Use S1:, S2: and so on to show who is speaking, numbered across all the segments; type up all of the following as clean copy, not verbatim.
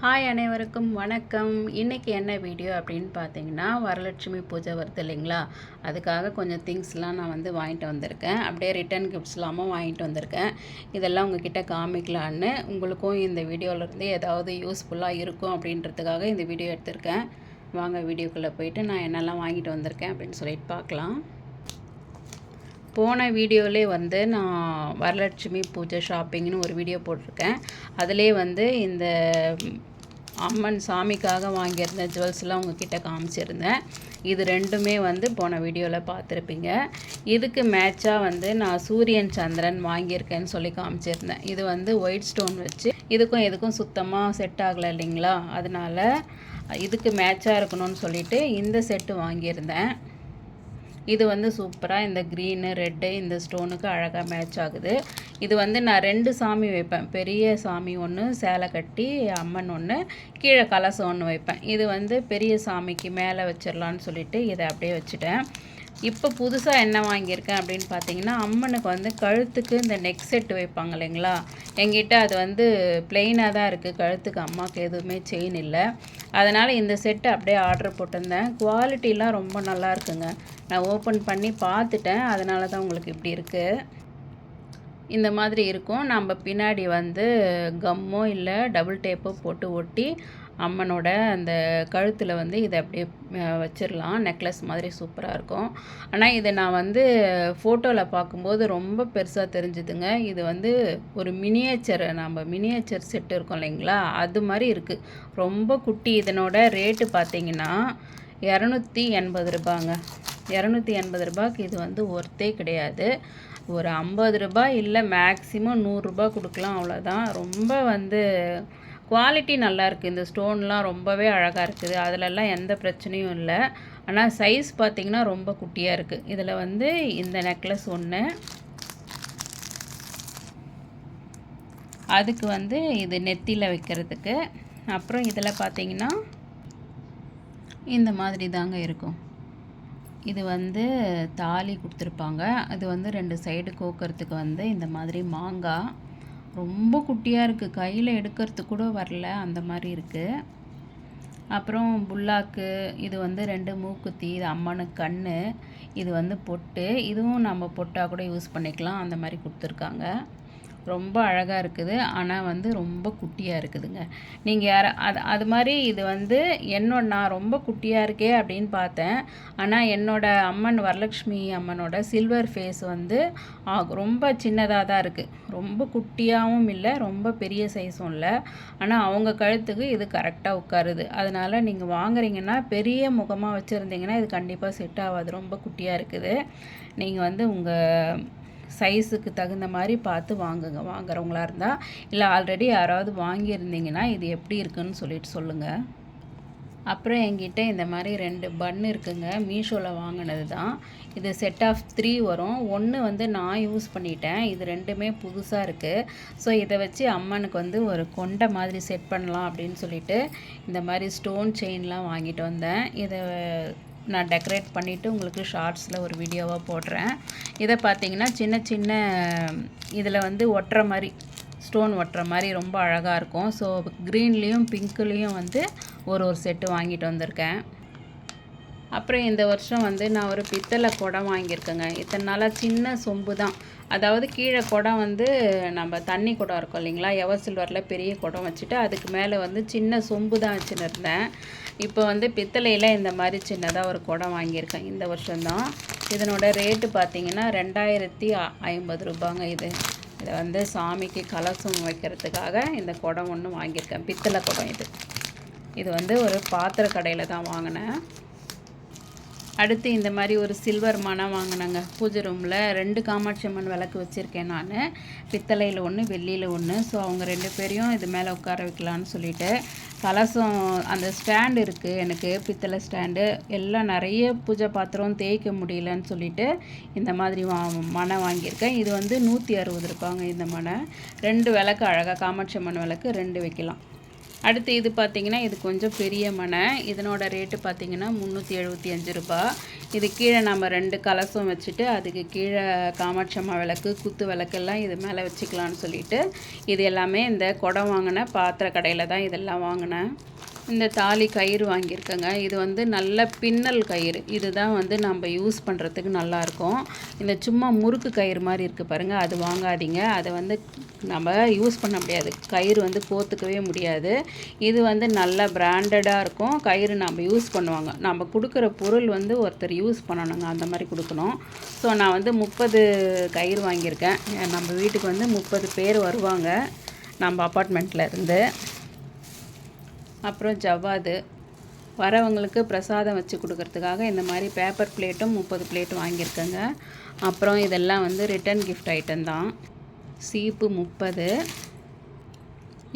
S1: Hi அனைவருக்கும் வணக்கம். இன்றைக்கி என்ன வீடியோ அப்படின்னு பார்த்தீங்கன்னா, வரலட்சுமி பூஜை வருது இல்லைங்களா, அதுக்காக கொஞ்சம் திங்ஸ்லாம் நான் வாங்கிட்டு வந்திருக்கேன். அப்படியே ரிட்டன் கிஃப்ட்ஸ்லாமும் வாங்கிட்டு வந்திருக்கேன். இதெல்லாம் உங்ககிட்ட காமிக்கலான்னு, உங்களுக்கும் இந்த வீடியோவிலேருந்து ஏதாவது யூஸ்ஃபுல்லாக இருக்கும் அப்படின்றதுக்காக இந்த வீடியோ எடுத்திருக்கேன். வாங்க வீடியோக்குள்ளே போயிட்டு நான் என்னெல்லாம் வாங்கிட்டு வந்திருக்கேன் அப்படின்னு சொல்லிட்டு பார்க்கலாம். போன வீடியோவிலே நான் வரலட்சுமி பூஜை ஷாப்பிங்னு ஒரு வீடியோ போட்டிருக்கேன். அதிலே இந்த அம்மன் சாமிக்காக வாங்கியிருந்த ஜுவல்ஸ்லாம் உங்ககிட்ட காமிச்சிருந்தேன். இது ரெண்டுமே போன வீடியோவில் பார்த்துருப்பீங்க. இதுக்கு மேட்சாக நான் சூரியன் சந்திரன் வாங்கியிருக்கேன்னு சொல்லி காமிச்சிருந்தேன். இது ஒயிட் ஸ்டோன் வச்சு இதுக்கும் சுத்தமாக செட் ஆகலை இல்லைங்களா, அதனால் இதுக்கு மேட்சாக இருக்கணும்னு சொல்லிட்டு இந்த செட்டு வாங்கியிருந்தேன். இது சூப்பராக இந்த க்ரீனு ரெட்டு இந்த ஸ்டோனுக்கு அழகாக மேட்ச் ஆகுது. இது நான் 2 சாமி வைப்பேன். பெரிய சாமி ஒன்று, சேலை கட்டி அம்மன் ஒன்று, கீழே கலசம் ஒன்று வைப்பேன். இது பெரிய சாமிக்கு மேலே வச்சிடலான்னு சொல்லிட்டு இதை அப்படியே வச்சுட்டேன். இப்போ புதுசாக என்ன வாங்கியிருக்கேன் அப்படின்னு பார்த்தீங்கன்னா, அம்மனுக்கு கழுத்துக்கு இந்த நெக் செட்டு வைப்பாங்க இல்லைங்களா, எங்கிட்ட அது பிளெயினாக தான் இருக்குது. கழுத்துக்கு அம்மாவுக்கு எதுவுமே செயின் இல்லை. அதனால் இந்த செட்டு அப்படியே ஆர்டர் போட்டிருந்தேன். குவாலிட்டிலாம் ரொம்ப நல்லா இருக்குங்க. நான் ஓப்பன் பண்ணி பார்த்துட்டேன், அதனால தான் உங்களுக்கு இப்படி இருக்குது. இந்த மாதிரி இருக்கும். நம்ம பின்னாடி கம்மோ இல்லை டபுள் டேப்போ போட்டு ஒட்டி அம்மனோட அந்த கழுத்தில் இதை அப்படியே வச்சிடலாம். நெக்லஸ் மாதிரி சூப்பராக இருக்கும். ஆனால் இதை நான் ஃபோட்டோவில் பார்க்கும்போது ரொம்ப பெருசாக தெரிஞ்சுதுங்க. இது ஒரு மினியேச்சர், நம்ம மினியேச்சர் செட்டு இருக்கும் இல்லைங்களா, அது மாதிரி இருக்குது. ரொம்ப குட்டி. இதனோட ரேட்டு பார்த்தீங்கன்னா 280 ரூபாங்க. 280 ரூபாய்க்கு இது ஒர்த்தே கிடையாது. ஒரு 50 ரூபாய் இல்லை மேக்ஸிமம் 100 ரூபாய் கொடுக்கலாம், அவ்வளோதான். ரொம்ப குவாலிட்டி நல்லாயிருக்கு. இந்த ஸ்டோன்லாம் ரொம்பவே அழகாக இருக்குது. அதிலெல்லாம் எந்த பிரச்சனையும் இல்லை. ஆனால் சைஸ் பார்த்திங்கன்னா ரொம்ப குட்டியாக இருக்குது. இதில் இந்த நெக்லஸ் ஒன்று, அதுக்கு இது நெத்தியில் வைக்கிறதுக்கு. அப்புறம் இதில் பார்த்திங்கன்னா இந்த மாதிரி தாங்க இருக்கும். இது தாலி கொடுத்துருப்பாங்க. அது 2 சைடு கோக்கிறதுக்கு இந்த மாதிரி மாங்காய் ரொம்ப குட்டியாக இருக்குது. கையில் எடுக்கிறதுக்கு கூட வரல, அந்த மாதிரி இருக்குது. அப்புறம் புல்லாக்கு, இது 2 மூக்குத்தி, இது அம்மனுக்கு கண், இது பொட்டு. இதுவும் நம்ம பொட்டாக கூட யூஸ் பண்ணிக்கலாம், அந்த மாதிரி கொடுத்துருக்காங்க. ரொம்ப அழகாக இருக்குது. ஆனால் ரொம்ப குட்டியாக இருக்குதுங்க. நீங்கள் அது மாதிரி இது நான் ரொம்ப குட்டியாக இருக்கே அப்படின்னு பார்த்தேன். ஆனால் என்னோடய அம்மன் வரலட்சுமி அம்மனோட சில்வர் ஃபேஸ் ரொம்ப சின்னதாக தான் இருக்குது. ரொம்ப குட்டியாகவும் இல்லை, ரொம்ப பெரிய சைஸும் இல்லை. ஆனால் அவங்க கழுத்துக்கு இது கரெக்டாக உட்காருது. அதனால் நீங்கள் வாங்குறீங்கன்னா பெரிய முகமாக வச்சுருந்தீங்கன்னா இது கண்டிப்பாக செட் ஆகாது. ரொம்ப குட்டியாக இருக்குது. நீங்கள் உங்கள் சைஸுக்கு தகுந்த மாதிரி பார்த்து வாங்குங்க, வாங்குறவங்களா இருந்தால். இல்லை ஆல்ரெடி யாராவது வாங்கியிருந்தீங்கன்னா இது எப்படி இருக்குன்னு சொல்லிட்டு சொல்லுங்கள். அப்புறம் என்கிட்ட இந்த மாதிரி 2 பன் இருக்குங்க. மீஷோவில் வாங்கினது தான். இது செட் ஆஃப் 3 வரும். ஒன்று நான் யூஸ் பண்ணிட்டேன். இது 2மே புதுசாக இருக்குது. ஸோ இதை வச்சு அம்மனுக்கு ஒரு கொண்டை மாதிரி செட் பண்ணலாம் அப்படின்னு சொல்லிட்டு இந்த மாதிரி ஸ்டோன் செயின்லாம் வாங்கிட்டு வந்தேன். இதை நான் டெக்கரேட் பண்ணிவிட்டு உங்களுக்கு ஷார்ட்ஸில் ஒரு வீடியோவாக போடுறேன். இதை பார்த்தீங்கன்னா சின்ன சின்ன இதில் ஒட்டுற மாதிரி, ஸ்டோன் ஒட்டுற மாதிரி ரொம்ப அழகாக இருக்கும். ஸோ க்ரீன்லேயும் பிங்க்லேயும் ஒரு செட்டு வாங்கிட்டு வந்திருக்கேன். அப்புறம் இந்த வருஷம் நான் ஒரு பித்தளை குடம் வாங்கியிருக்கேங்க. இத்தனை நாளாக சின்ன சொம்பு தான், அதாவது கீழே குடம் நம்ம தண்ணி குடம் இருக்கும் இல்லைங்களா, எவர் சில்வரில் பெரிய குடம் வச்சுட்டு அதுக்கு மேலே சின்ன சொம்பு தான் வச்சுன்னு இருந்தேன். இப்போ பித்தளையில் இந்த மாதிரி சின்னதாக ஒரு குடம் வாங்கியிருக்கேன் இந்த வருஷம்தான். இதனோட ரேட்டு பார்த்திங்கன்னா 2050 ரூபாங்க. இதை சாமிக்கு கலசம் வைக்கிறதுக்காக இந்த குடம் ஒன்று வாங்கியிருக்கேன். பித்தளை குடம் இது ஒரு பாத்திர கடையில் தான் வாங்கினேன். அடுத்து இந்த மாதிரி ஒரு சில்வர் மனை வாங்கினேங்க. பூஜை ரூமில் 2 காமாட்சி அம்மன் விளக்கு வச்சுருக்கேன் நான். பித்தளையில் ஒன்று, வெள்ளியில் ஒன்று. ஸோ அவங்க 2 பேரையும் இது மேலே உட்கார வைக்கலான்னு சொல்லிவிட்டு கலசம் அந்த ஸ்டாண்டு இருக்குது எனக்கு, பித்தளை ஸ்டாண்டு. எல்லாம் நிறைய பூஜை பாத்திரம் தேய்க்க முடியலன்னு சொல்லிவிட்டு இந்த மாதிரி மனை வாங்கியிருக்கேன். இது 160 ரூபாங்க இந்த மனை. 2 விளக்கு அழகாக காமாட்சி அம்மன் விளக்கு 2 வைக்கலாம். அடுத்து இது பார்த்திங்கன்னா இது கொஞ்சம் பெரிய மனை. இதனோட ரேட்டு பார்த்திங்கன்னா 375 ரூபா. இது கீழே நம்ம 2 கலசம் வச்சுட்டு அதுக்கு கீழே காமாட்சி அம்மா விளக்கு, குத்து விளக்கெல்லாம் இது மேலே வச்சுக்கலான்னு சொல்லிட்டு இது எல்லாமே இந்த குடம் வாங்கின பாத்திர கடையில் தான் இதெல்லாம் வாங்கினேன். இந்த தாலி கயிறு வாங்கியிருக்கேங்க. இது வந்து நல்ல பின்னல் கயிறு. இதுதான் வந்து நம்ம யூஸ் பண்ணுறதுக்கு நல்லாயிருக்கும். இந்த சும்மா முறுக்கு கயிறு மாதிரி இருக்குது பாருங்கள், அது வாங்காதீங்க. அதை வந்து நம்ம யூஸ் பண்ண முடியாது, கயிறு வந்து கோத்துக்கவே முடியாது. இது வந்து நல்ல பிராண்டடாக இருக்கும். கயிறு நம்ம யூஸ் பண்ணுவாங்க. நம்ம கொடுக்குற பொருள் வந்து ஒருத்தர் யூஸ் பண்ணணுங்க, அந்த மாதிரி கொடுக்கணும். ஸோ நான் வந்து 30 கயிறு வாங்கியிருக்கேன். நம்ம வீட்டுக்கு வந்து 30 பேர் வருவாங்க நம்ம அப்பார்ட்மெண்ட்டில் இருந்து. அப்புறம் ஜவ்வாது வரவங்களுக்கு பிரசாதம் வச்சு கொடுக்கறதுக்காக இந்த மாதிரி பேப்பர் பிளேட்டும் 30 பிளேட் வாங்கியிருக்கேங்க. அப்புறம் இதெல்லாம் வந்து ரிட்டன் கிஃப்ட் ஐட்டம் தான். சீப்பு 30.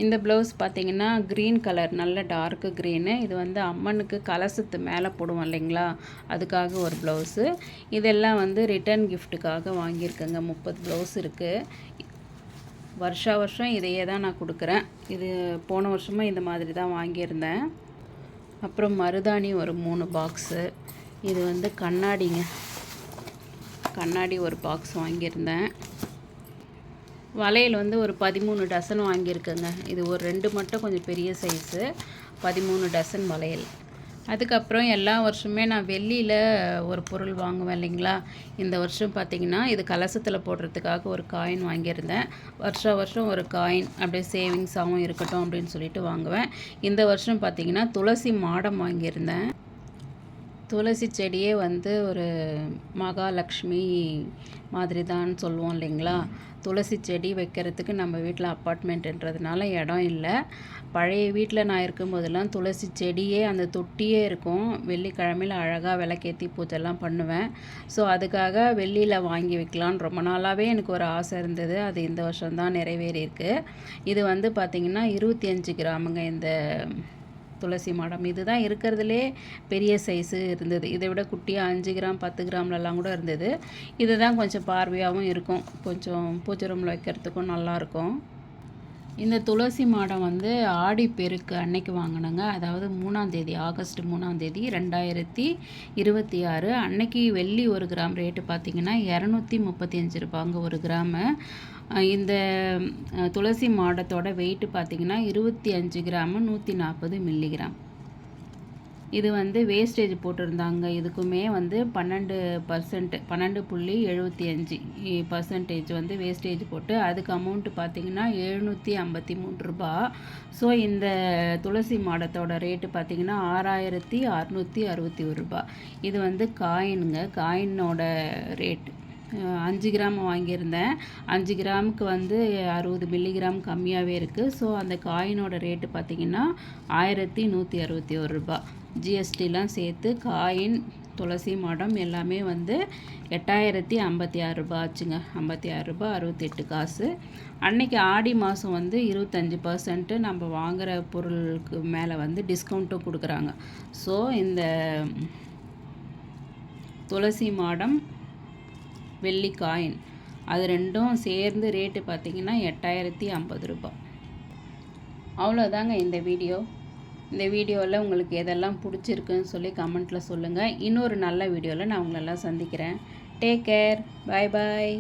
S1: இந்த ப்ளவுஸ் பார்த்திங்கன்னா க்ரீன் கலர், நல்ல டார்க்கு க்ரீனு. இது வந்து அம்மனுக்கு கலசத்து மேலே போடுவோம் இல்லைங்களா, அதுக்காக ஒரு ப்ளவுஸு. இதெல்லாம் வந்து ரிட்டன் கிஃப்ட்டுக்காக வாங்கியிருக்கேங்க. 30 ப்ளவுஸ் இருக்குது. வருஷம் இதையே தான் நான் கொடுக்குறேன். இது போன வருஷமாக இந்த மாதிரி தான் வாங்கியிருந்தேன். அப்புறம் மருதாணி ஒரு 3 பாக்ஸு. இது வந்து கண்ணாடிங்க, கண்ணாடி ஒரு பாக்ஸ் வாங்கியிருந்தேன். வளையல் வந்து ஒரு 13 டசன் வாங்கியிருக்கேங்க. இது ஒரு 2 மட்டும் கொஞ்சம் பெரிய சைஸு, 13 டசன் வளையல். அதுக்கப்புறம் எல்லா வருஷமே நான் வெள்ளியில் ஒரு பொருள் வாங்குவேன் இல்லைங்களா. இந்த வருஷம் பார்த்திங்கன்னா இது கலசத்தில் போடுறதுக்காக ஒரு காயின் வாங்கியிருந்தேன். வருஷம் ஒரு காயின் அப்படியே சேவிங்ஸாகவும் இருக்கட்டும் அப்படின்னு சொல்லிட்டு வாங்குவேன். இந்த வருஷம் பார்த்திங்கன்னா துளசி மாடம் வாங்கியிருந்தேன். துளசி செடியே வந்து ஒரு மகாலட்சுமி மாதிரி தான் சொல்லுவோம் இல்லைங்களா. துளசி செடி வைக்கிறதுக்கு நம்ம வீட்டில் அப்பார்ட்மெண்ட்டுன்றதுனால இடம் இல்லை. பழைய வீட்டில் நான் இருக்கும்போதெல்லாம் துளசி செடியே அந்த தொட்டியே இருக்கும். வெள்ளிக்கிழமையில் அழகாக விளக்கேற்றி பூஜைலாம் பண்ணுவேன். ஸோ அதுக்காக வெள்ளியில் வாங்கி வைக்கலான்னு ரொம்ப நாளாகவே எனக்கு ஒரு ஆசை இருந்தது. அது இந்த வருஷம்தான் நிறைவேறியிருக்கு. இது வந்து பார்த்திங்கன்னா 25 கிராமுங்க இந்த துளசி மாடம். இதுதான் இருக்கிறதுலே பெரிய சைஸு இருந்தது. இதை விட குட்டியாக 5 கிராம் 10 கிராம்லலாம் கூட இருந்தது. இதுதான் கொஞ்சம் பார்வையாகவும் இருக்கும், கொஞ்சம் பூஜை ரூமில் வைக்கிறதுக்கும் நல்லாயிருக்கும். இந்த துளசி மாடம் வந்து ஆடி பெருக்கு அன்னைக்கு வாங்கினேங்க. அதாவது 3ஆம் தேதி, ஆகஸ்ட் 3ஆம் தேதி 2026 அன்னைக்கு வெள்ளி 1 கிராம் ரேட்டு பார்த்திங்கன்னா 235 ரூபாங்க 1 கிராமு. இந்த துளசி மாடத்தோட வெயிட்டு பார்த்திங்கன்னா 25 கிராமு 140 மில்லிகிராம். இது வந்து வேஸ்டேஜ் போட்டிருந்தாங்க. இதுக்குமே வந்து 12.75% வந்து வேஸ்டேஜ் போட்டு அதுக்கு அமௌண்ட்டு பார்த்திங்கன்னா 753 ரூபா. ஸோ இந்த துளசி மாடத்தோட ரேட்டு பார்த்திங்கன்னா 6661 ரூபா. இது வந்து காயினுங்க, காயினோட ரேட்டு 5 கிராம் வாங்கியிருந்தேன். 5 கிராமுக்கு வந்து 60 மில்லிகிராம் கம்மியாகவே இருக்குது. ஸோ அந்த காயினோட ரேட்டு பார்த்திங்கன்னா 1161 ரூபா. ஜிஎஸ்டிலாம் சேர்த்து காயின், துளசி மாடம் எல்லாமே வந்து 8056 ரூபா ஆச்சுங்க. 56 ரூபா 68 காசு. அன்னைக்கு ஆடி மாதம் வந்து 25% நம்ம வாங்குகிற பொருளுக்கு மேலே வந்து டிஸ்கவுண்ட்டும் கொடுக்குறாங்க. ஸோ இந்த துளசி மாடம், வெள்ளி காயின் அது ரெண்டும் சேர்ந்து ரேட்டு பார்த்திங்கன்னா 8050 ரூபா. அவ்வளோதாங்க இந்த வீடியோ. இந்த வீடியோவில் உங்களுக்கு எதெல்லாம் பிடிச்சிருக்குன்னு சொல்லி கமெண்ட்டில் சொல்லுங்கள். இன்னொரு நல்ல வீடியோவில் நான் உங்களெல்லாம் சந்திக்கிறேன். டேக் கேர், பாய் பாய்.